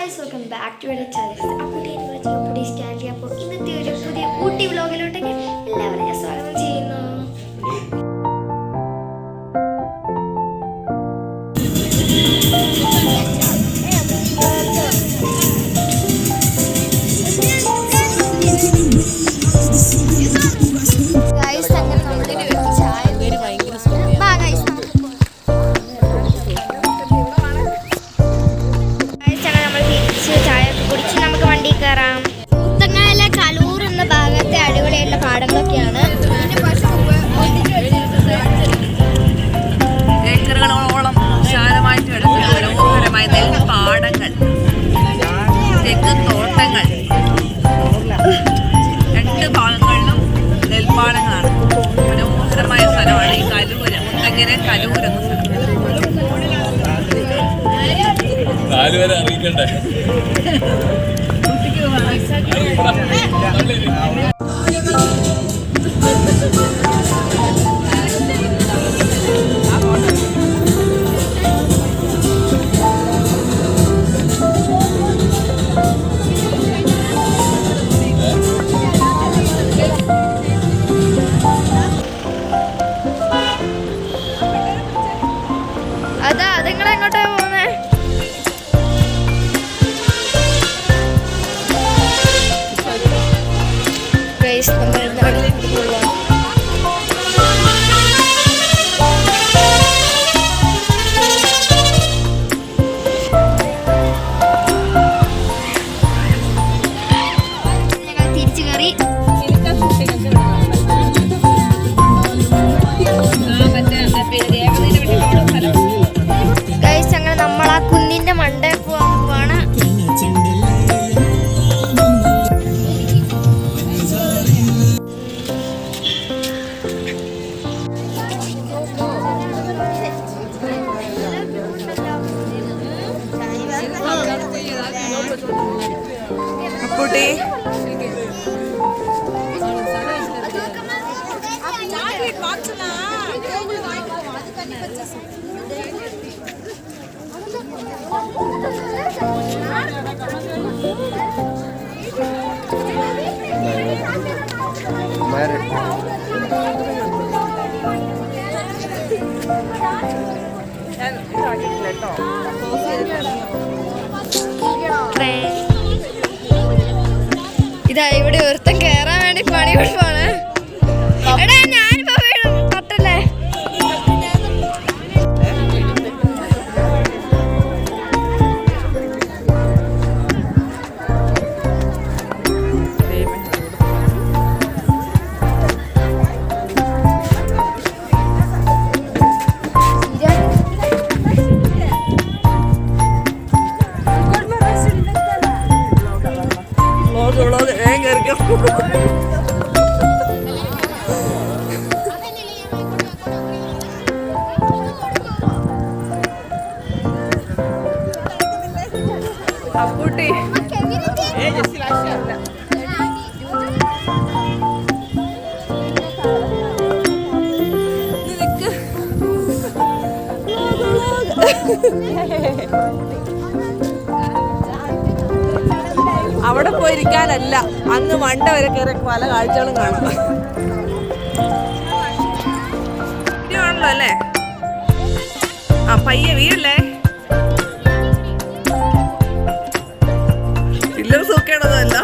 guys, welcome back to our channel. Update start ചെയ്യാപ്പോൾ ഇന്നത്തെ ഒരു പുതിയ ഊട്ടി വ്ലോഗിലോട്ടേക്ക് എല്ലാവരെയും സ്വാഗതം ചെയ്യുന്നു. ഏക്കറുകളോളം വിശാലമായിട്ട് കിടക്കുന്ന മനോഹരമായ നെൽപ്പാടങ്ങൾ, തെങ്ങുതോട്ടങ്ങൾ, രണ്ട് ഭാഗങ്ങളിലും നെൽപ്പാടങ്ങളാണ്. മനോഹരമായ സ്ഥലമാണ് ഈ കലൂര്, മുത്തങ്ങര കലൂർ എന്ന സ്ഥലം. അതാ നിങ്ങളെങ്ങോട്ടാ പോകുന്നേ? തിരിച്ചു കയറി നമ്മൾ ആ കുന്നിന്റെ മണ്ടയിൽ പോവാൻ പോവാണ്. കുട്ടി ഇതാ ഇവിടെ ഒരുത്തൻ കേറാൻ വേണ്ടി പണി കൊടുപ്പാണ്. എടാ ഞാനിപ്പോ വീഴും തൊട്ടല്ലേ. അപ്പൂട്ടി അവിടെ പോയിരിക്കാനല്ല, അങ്ങ് മണ്ട വരെ കയറി പല കാഴ്ചകളും കാണാം. ഇനിയാണല്ലോ അല്ലേ? ആ പയ്യെ വീഴല്ലേ, പിള്ളേർ സൂക്കേണ്ടതല്ല.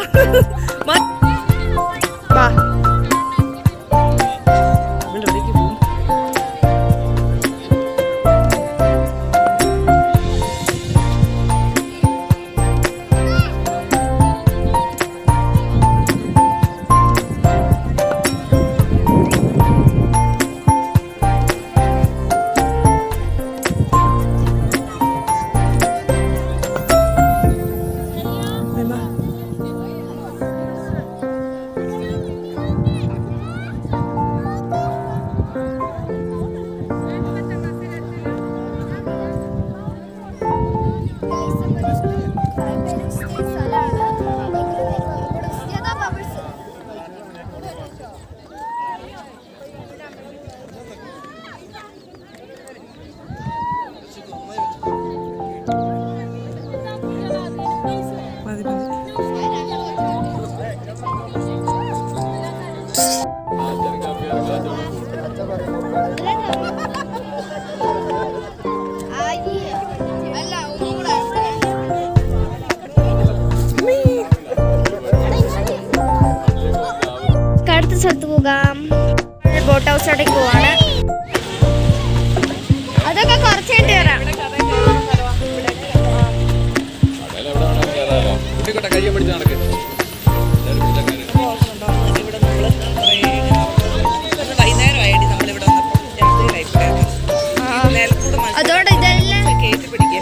ഹൗസിലോട്ടേക്ക് പോവാണ്. അതൊക്കെ കുറച്ച് കഴിഞ്ഞിട്ട് വരാം. അതോടെ ഇതെല്ലാം കയറ്റി പിടിക്കുക.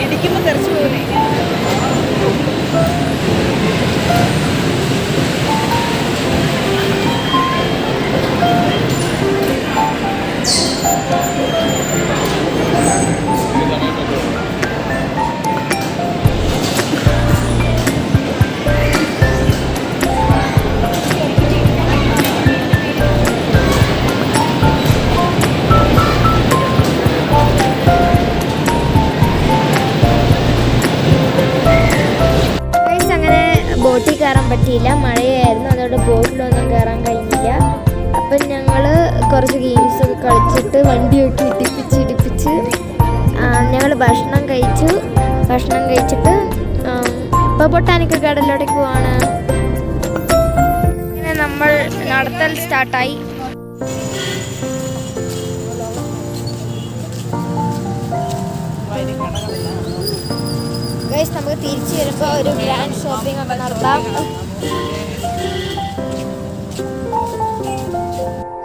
ഇടിക്കുമ്പോൾ തെറിച്ചു പോകുന്നേ. ബോട്ടിൽ കയറാൻ പറ്റിയില്ല, മഴയായിരുന്നു. അതുകൊണ്ട് ബോട്ടിലൊന്നും കയറാൻ കഴിഞ്ഞില്ല. അപ്പം ഞങ്ങൾ കുറച്ച് ഗെയിംസൊക്കെ കളിച്ചിട്ട് വണ്ടിയൊക്കെ ഇടിപ്പിച്ച് ഞങ്ങൾ ഭക്ഷണം കഴിച്ചിട്ട് ഇപ്പോൾ ബൊട്ടാനിക്കൽ ഗാർഡനിലോട്ടേക്ക് പോവാണ്. അങ്ങനെ നമ്മൾ നടത്തൽ സ്റ്റാർട്ടായി. ഗൈസ്, നമുക്ക് തിരിച്ചു വരുമ്പോൾ ഒരു ഗ്രാൻഡ് ഷോപ്പിംഗ് ഒക്കെ നടത്താം.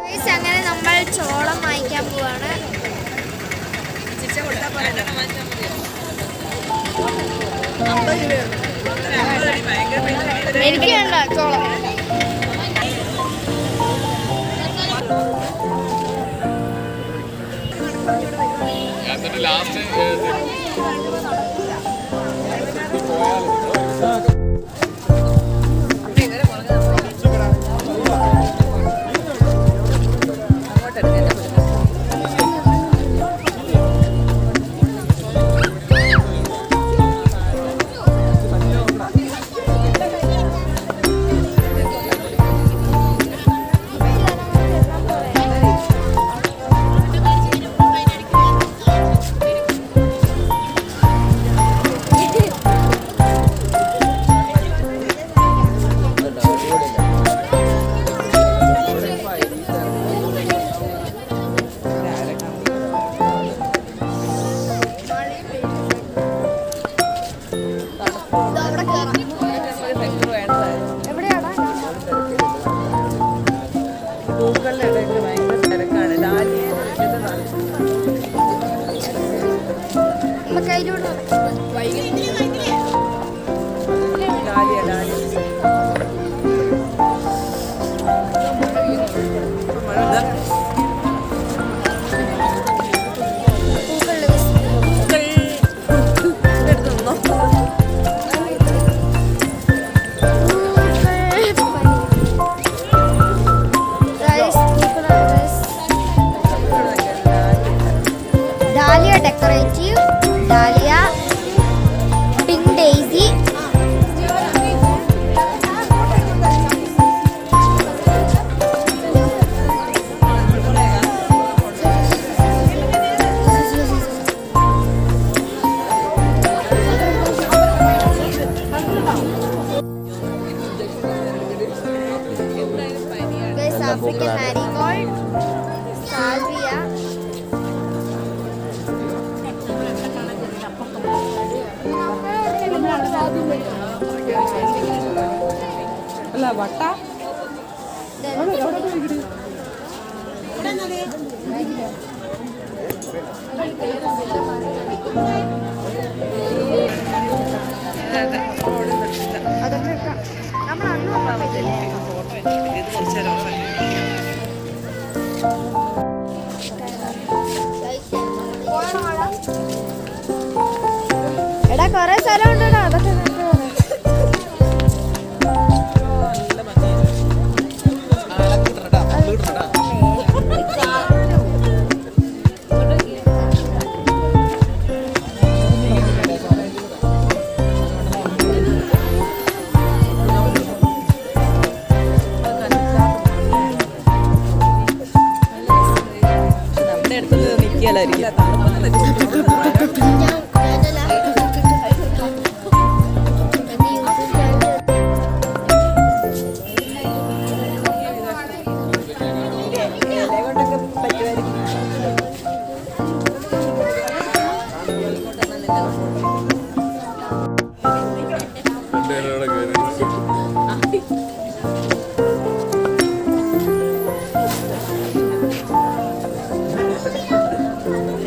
ഗൈസ്, അങ്ങനെ നമ്മൾ ചോളം വാങ്ങിക്കാൻ പോവാണ്. എനിക്ക് വേണ്ട ചോളം. Last decorative, dahlia, pink Daisy. African marigold, salvia. അല്ല വട്ട അതൊക്കെ നമ്മൾ അന്ന് ഇത് കുറച്ച് എടാ കൊറേ സ്ഥലം ഉണ്ടോ അതൊക്കെ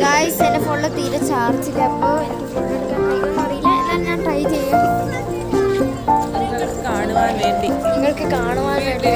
ഗായ്സ് എൻ്റെ ഫോണിൽ തീരെ ചാർജില്ല, അപ്പോൾ എനിക്ക് ഫോൺ എടുക്കാൻ കഴിയുമെന്ന് അറിയില്ല. എന്നാൽ ഞാൻ ട്രൈ ചെയ്യാം നിങ്ങൾക്ക് കാണുവാൻ വേണ്ടി.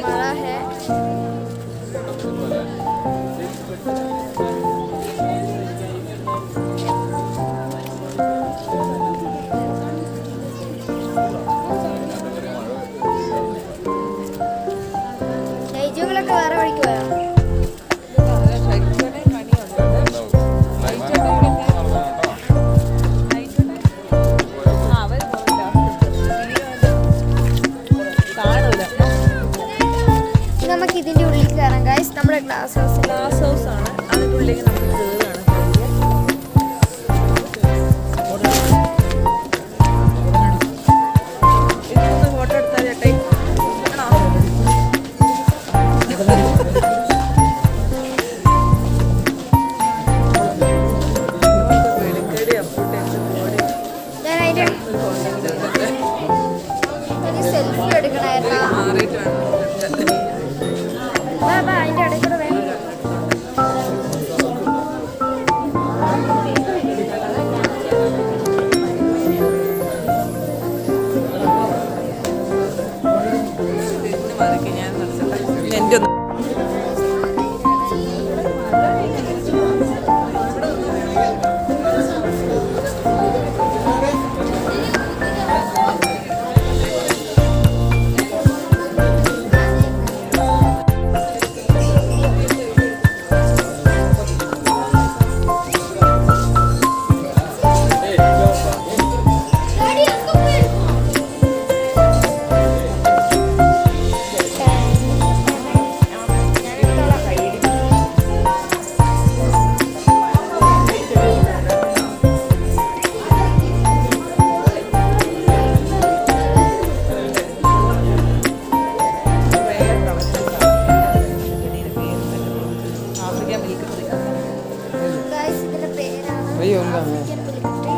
बड़ा है। നെയ്ജുകളൊക്കെ വേറെ വഴിക്ക് പോയോ? നമുക്ക് ഇതിന്റെ ഉള്ളിൽ കയറാം ഗൈസ്. നമ്മുടെ ഗ്ലാസ് ഹൗസ് ആണ്. അതിന്റെ ഉള്ളിലേക്ക് നമുക്ക് കയറുകയാണ്. ഫോട്ടോ എടുത്താൽ ചേട്ടേ സെൽഫി എടുക്കണായിരുന്നു. അതിന്റെ ഇടയിൽ കൂടെ വേണം. African പുലിക്കുട്ടി.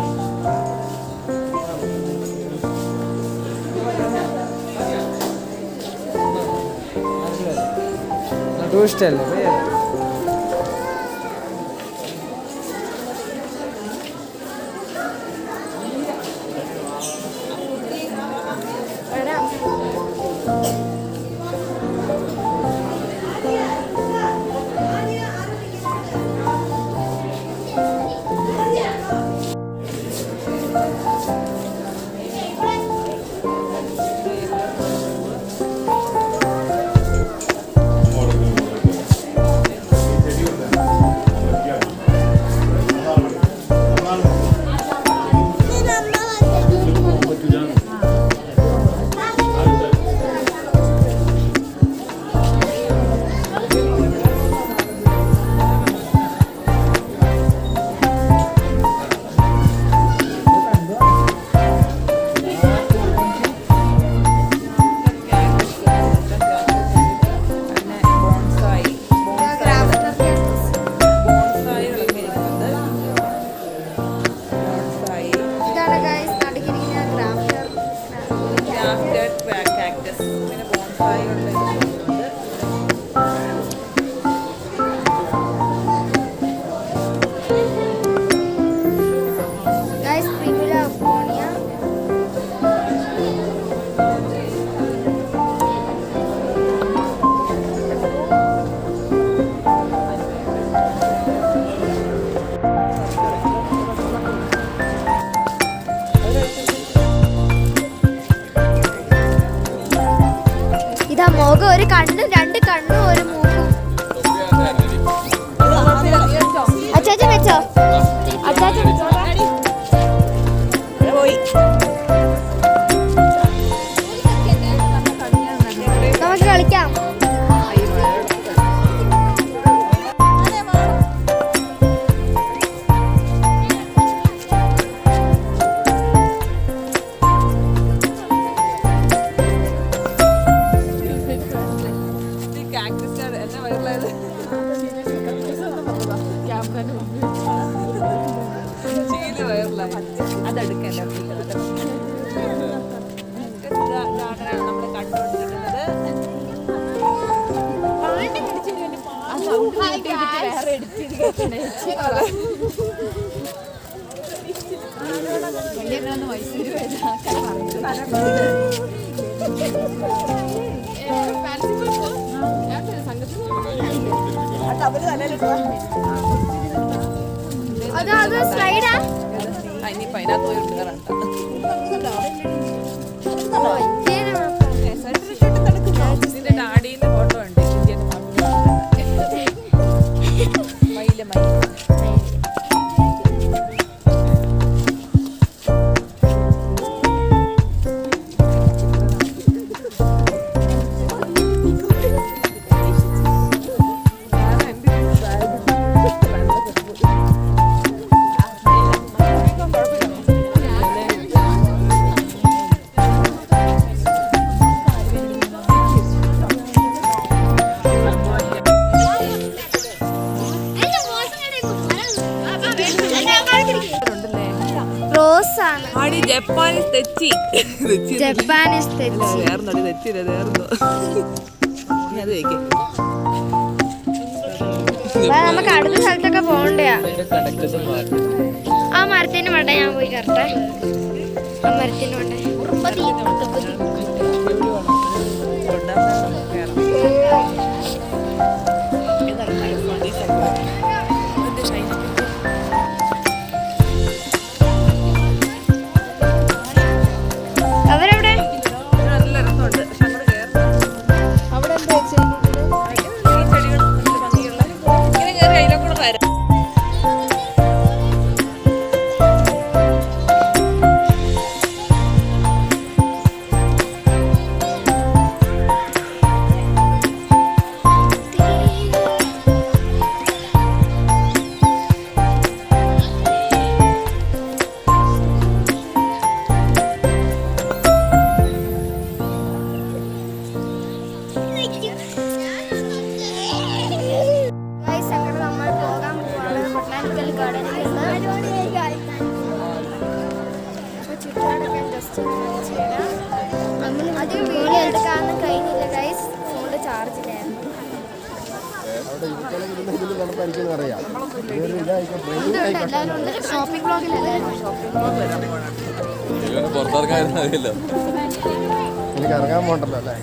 ടൂറിസ്റ്റ് അല്ലേ ഇതാ മുഖം, ഒരു കണ്ണും 2 കണ്ണും ഒരു മൂക്കും. അച്ചാച്ചൻ വെച്ചോ, അച്ചാച്ചൻ വെച്ചോ. നമുക്ക് കളിക്കാം. അത് സ്ലൈഡാ. ഡാഡിന്റെ ഫോട്ടോ ഉണ്ട്. ജപ്പാനീസ് തെച്ചി. ജപ്പാനീസ് തെച്ചി. വേർന്നോടി തെച്ചില്ല, വേർന്നു. അത് വെക്കേ. നമുക്ക് അടുത്ത സ്ഥലത്തൊക്കെ പോകണ്ടയാ. ആ മരത്തിന് വേണ്ട, ഞാൻ പോയി കറട്ടെ. ആ മരത്തിന് വേണ്ട. ഷോപ്പിംഗ് ബ്ലോഗിലല്ലേ പുറത്തിറങ്ങാറില്ല. എനിക്ക് ഇറങ്ങാൻ പോണ്ടല്ലോ അല്ലേ?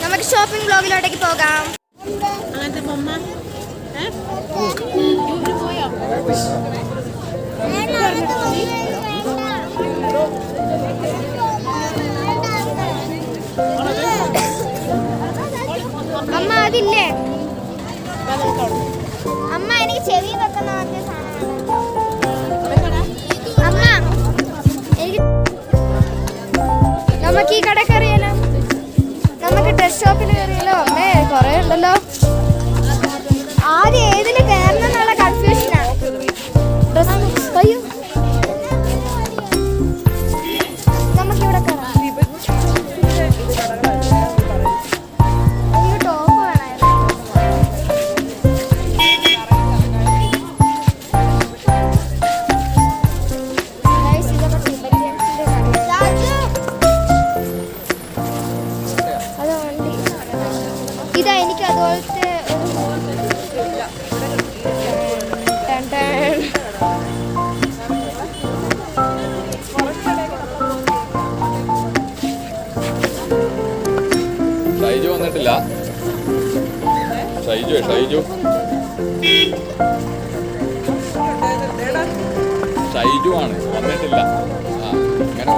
നമുക്ക് ഷോപ്പിംഗ് ബ്ലോഗിലോട്ടേക്ക് പോകാം. അമ്മ അതില്ലേ അമ്മ? എനിക്ക് ചെവി വെക്കുന്ന അമ്മ. എനിക്ക് നമുക്ക് ഈ കട കയറിയാലോ? നമുക്ക് ഡ്രസ് ഷോപ്പിൽ കയറിയല്ലോ. അമ്മേ കൊറേ ഉണ്ടല്ലോ. ആദ്യം ഏതില് കയറണം എന്നുള്ള കൺഫ്യൂഷനാ. അയ്യോ നമുക്കിവിടെ കയറാം. എനിക്ക് ടോപ്പ് വേണമായിരുന്നു. ഇതാ എനിക്ക് അതുപോലത്തെ ഷൈജു വന്നിട്ടില്ല. ഷൈജു ഷൈജു ആണ് വന്നിട്ടില്ല. ഇങ്ങനെ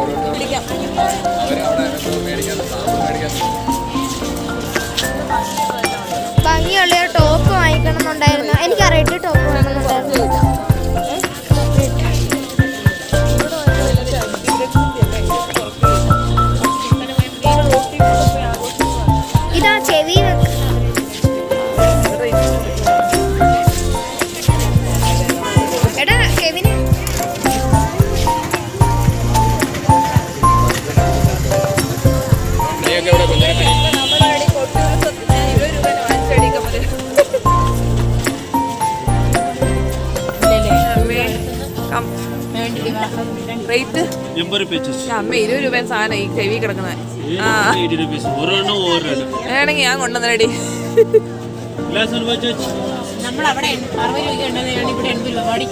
അവരവിടെ മേടിക്കാൻ ഭംഗിയുള്ള ടോപ്പ് വാങ്ങിക്കണം എന്നുണ്ടായിരുന്നു. എനിക്ക് റെഡ് ടോപ്പ് വേണമെന്നുണ്ടായിരുന്നു. ഇതാ ചെവി എടാ കെവിന് റേറ്റ് 80 അമ്മ 20 രൂപ സാധനം ഈ ചെവി കിടക്കുന്നത്. വേണമെങ്കിൽ ഞാൻ കൊണ്ടുവന്നടി. നമ്മളവിടെ 60 രൂപ ഉണ്ടെന്ന് ഇവിടെ 80 രൂപ പാടി.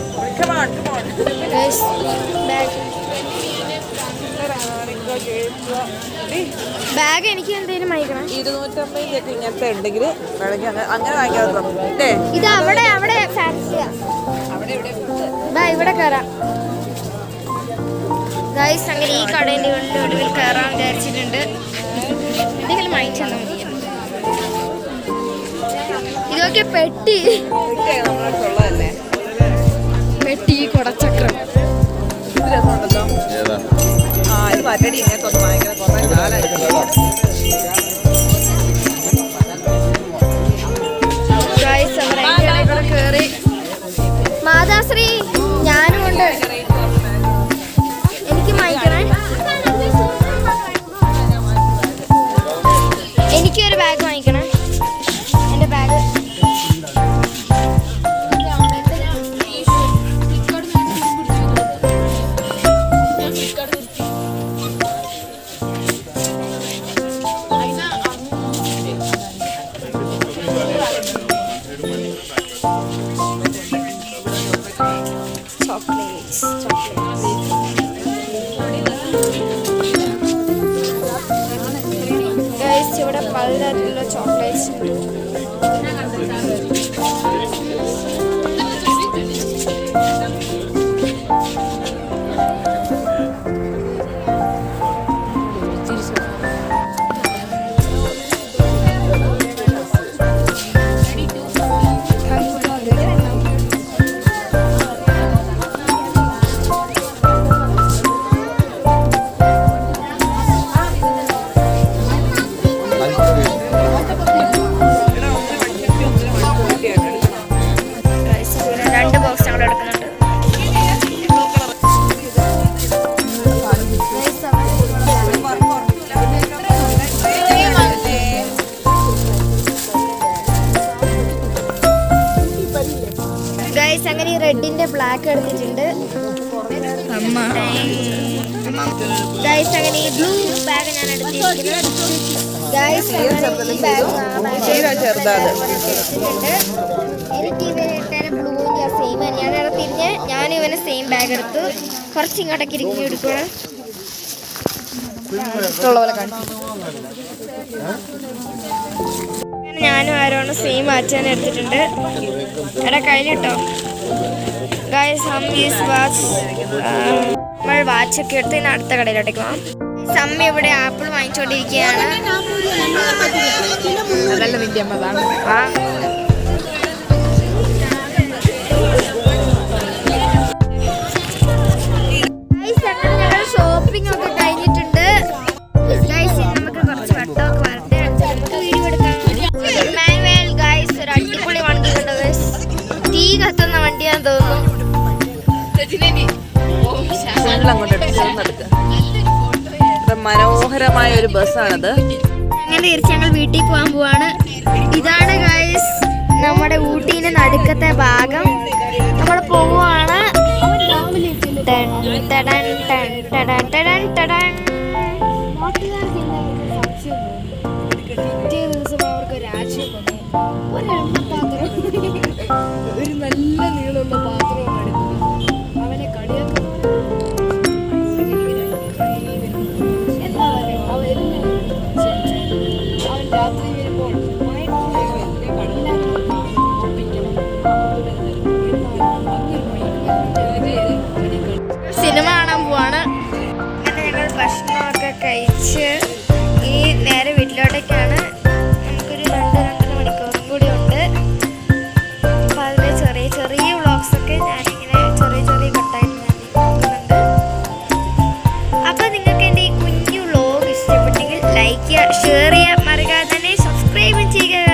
ബാഗ് എനിക്ക് എന്തെങ്കിലും വാങ്ങിക്കണം. 250 ഇങ്ങനത്തെ ഉണ്ടെങ്കിൽ വേണമെങ്കിൽ അങ്ങനെ വാങ്ങിക്കാതെ ഇത് അവിടെ ഫാൻസിയാ. ഇവിടെ കയറാം ഗൈസ്. അങ്ങനെ ഈ കടേൻ്റെ ഒടുവിൽ കയറാൻ വിചാരിച്ചിട്ടുണ്ട്. എന്തെങ്കിലും വാങ്ങിച്ചാൽ മതി. ഇതൊക്കെ പെട്ടി കുടച്ചക്രം. ഇത് പറ്റടി ഇങ്ങനത്തെ ഒന്ന് വാങ്ങിക്കണം. കുറേ കാലമായി കേറി. മാതാശ്രീ ഞാനും ഉണ്ട്. എനിക്ക് വാങ്ങിക്കണേ. എനിക്കൊരു ബാഗ് വാങ്ങിക്കണം. എൻ്റെ ബാഗ് ഇവിടെ പലതരത്തിലുള്ള ചോക്ലേറ്റ്സ് ഉണ്ട്. അങ്ങനെ റെഡിന്റെ ബ്ലാക്ക് എടുത്തിട്ടുണ്ട്. ഗൈസ് അങ്ങനെ ഈ ബ്ലൂ ബാഗ് ഞാൻ എടുത്തിരിക്കുന്നത്. ഗൈസ് എനിക്ക് ഇവരെ ബ്ലൂ സെയിം ഞാൻ തിരിഞ്ഞ് ഞാൻ ഇവന് സെയിം ബാഗ് എടുത്തു. കുറച്ച് ഇങ്ങോട്ടേക്ക് ഇരിക്കും എടുക്കണം. ഞാനും ആരോണ് സെയിം വാച്ചാൻ എടുത്തിട്ടുണ്ട്. എടാ കയ്യിലിട്ടോ ഗൈസ്. നമ്മൾ വാച്ചൊക്കെ എടുത്ത് ഇനി അടുത്ത കടയിലോട്ടേക്ക് പോകാം. സമ്മി ഇവിടെ ആപ്പിൾ വാങ്ങിച്ചോണ്ടിരിക്കുകയാണ്. ഞങ്ങൾ ഷോപ്പിംഗ് ഒക്കെ കഴിഞ്ഞിട്ടുണ്ട്. നമുക്ക് കുറച്ച് വട്ടമൊക്കെ വരട്ടെ. വീഡിയോ എടുക്കാൻ ഗൈസ് ഒരു അടിപൊളി വണ്ടി കണ്ടോ ഗൈസ്. തീ കത്തുന്ന വണ്ടിയാന്ന് തോന്നുന്നു. മനോഹരമായ ഒരു ബസ്സാണത്. അങ്ങനെ തിരിച്ച് ഞങ്ങൾ വീട്ടിൽ പോകാൻ പോവാണ്. ഇതാണ് ഗൈസ് നമ്മുടെ ഊട്ടിന്റെ നടുക്കത്തെ ഭാഗം. നമ്മൾ പോവാണ്. ഒരു നല്ല നീളമുള്ള പാത്രമാണ് എടുക്കുന്നത്. അവനെ കടിയാക്കുന്ന അവൻ രാത്രി വരുമ്പോൾ സിനിമ കാണാൻ പോവാണ്. അങ്ങനെ ഞങ്ങൾ ഭക്ഷണമൊക്കെ കഴിച്ച് ഇനി നേരെ വീട്ടിലോട്ടേക്കാണ്. നമുക്കൊരു 2-2.5 മണിക്കൂറും കൂടി ഉണ്ട്. അപ്പോൾ അതിൽ ചെറിയ ചെറിയ വ്ളോഗ്സൊക്കെ ഞാനിങ്ങനെ ചെറിയ കട്ടായിട്ട് ഞാൻ നോക്കുന്നുണ്ട്. അപ്പോൾ നിങ്ങൾക്ക് എൻ്റെ ഈ കുഞ്ഞു വ്ളോഗ് ഇഷ്ടപ്പെട്ടെങ്കിൽ ലൈക്ക് ചെയ്യുക, ഷെയർ ചെയ്യുക, മറക്കാതെ തന്നെ സബ്സ്ക്രൈബ് ചെയ്യുക.